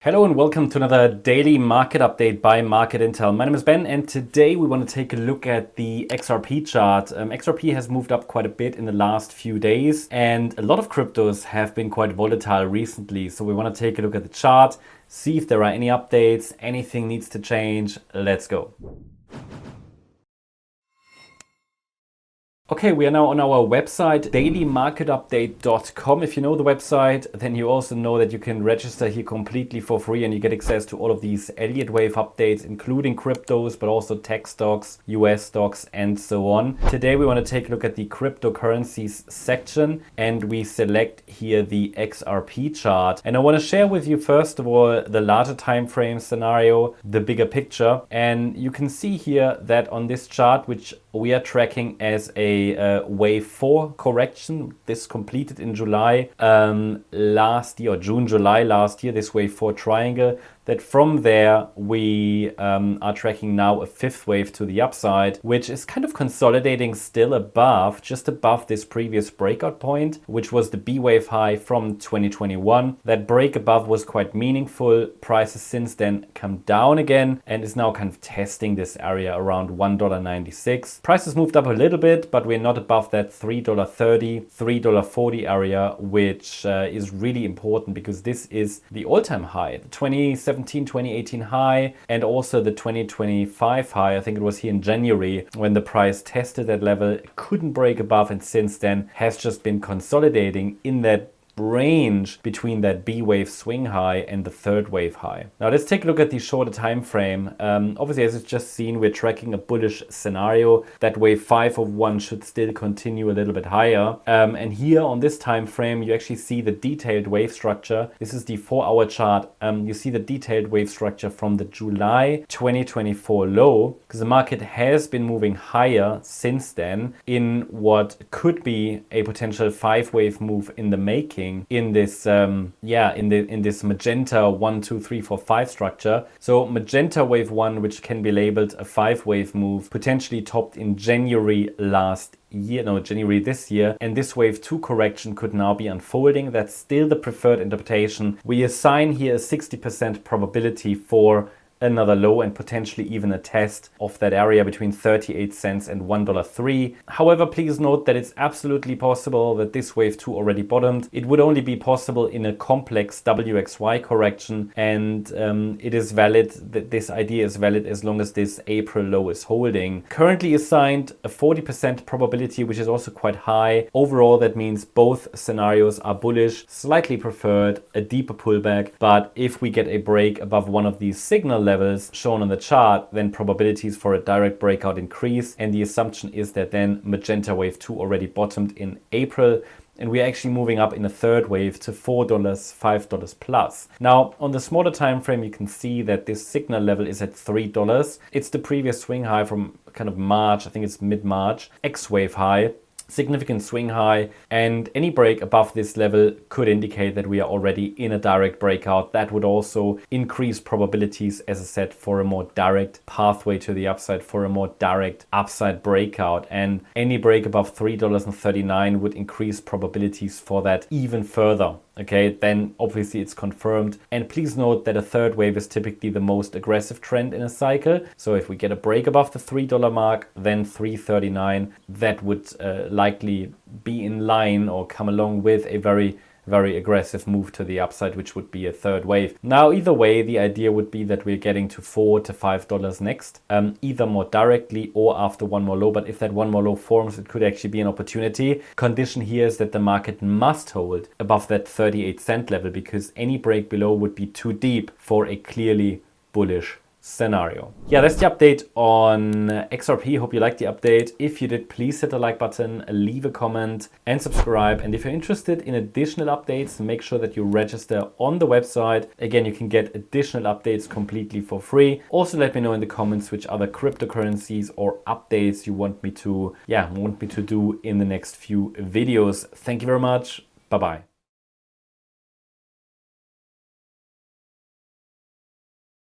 Hello and welcome to another daily market update by Market Intel. My name is Ben and today we want to take a look at the XRP chart. XRP has moved up quite a bit in the last few days and a lot of cryptos have been quite volatile recently. So we want to take a look at the chart, see if there are any updates, anything needs to change. Let's go. Okay, we are now on our website, dailymarketupdate.com. If you know the website, then you also know that you can register here completely for free and you get access to all of these Elliott wave updates, including cryptos, but also tech stocks, US stocks, and so on. Today, we want to take a look at the cryptocurrencies section and we select here the XRP chart. And I want to share with you, first of all, the larger time frame scenario, the bigger picture. And you can see here that on this chart, which we are tracking as a wave 4 correction. This completed in July last year, or June, July last year, this wave 4 triangle. That from there we are tracking now a fifth wave to the upside, which is kind of consolidating still above, just above this previous breakout point, which was the B wave high from 2021. That break above was quite meaningful. Prices since then come down again and is now kind of testing this area around $1.96. Prices moved up a little bit, but we're not above that $3.30, $3.40 area, which is really important because this is the all-time high, the 2018 high, and also the 2025 high. I think it was here in January when the price tested that level, couldn't break above, and since then has just been consolidating in that range between that B wave swing high and the third wave high. Now let's take a look at the shorter time frame. Obviously, as you've just seen, we're tracking a bullish scenario. That wave 5 of 1 should still continue a little bit higher. And here on this time frame, you actually see the detailed wave structure. This is the 4-hour chart. You see the detailed wave structure from the July 2024 low, because the market has been moving higher since then in what could be a potential 5-wave move in the making in this in this magenta 1, 2, 3, 4, 5 structure. So magenta wave 1, which can be labeled a 5-wave move, potentially topped in January January this year, and this wave 2 correction could now be unfolding. That's still the preferred interpretation. We assign here a 60% probability for another low and potentially even a test of that area between 38 cents and $1.03. However, please note that it's absolutely possible that this wave 2 already bottomed. It would only be possible in a complex WXY correction, and it is valid, that this idea is valid as long as this April low is holding. Currently assigned a 40% probability, which is also quite high. Overall, that means both scenarios are bullish, slightly preferred a deeper pullback, but if we get a break above one of these signal levels shown on the chart, then probabilities for a direct breakout increase, and the assumption is that then magenta wave 2 already bottomed in April and we're actually moving up in a third wave to $4, $5 plus. Now on the smaller time frame, you can see that this signal level is at $3. It's the previous swing high from kind of March, I think it's mid-March, X wave high. Significant swing high, and any break above this level could indicate that we are already in a direct breakout. That would also increase probabilities, as I said, for a more direct pathway to the upside, for a more direct upside breakout. And any break above $3.39 would increase probabilities for that even further. Okay, then obviously it's confirmed. And please note that a third wave is typically the most aggressive trend in a cycle. So if we get a break above the $3 mark, then $3.39, that would likely be in line or come along with a very aggressive move to the upside, which would be a third wave. Now, either way, the idea would be that we're getting to $4 to $5 next, either more directly or after one more low. But if that one more low forms, it could actually be an opportunity. Condition here is that the market must hold above that 38-cent level, because any break below would be too deep for a clearly bullish scenario. Yeah, that's the update on XRP. Hope you liked the update. If you did, please hit the like button, leave a comment and subscribe. And if you're interested in additional updates, make sure that you register on the website. Again, you can get additional updates completely for free. Also, let me know in the comments which other cryptocurrencies or updates you want me to do in the next few videos. Thank you very much. Bye-bye.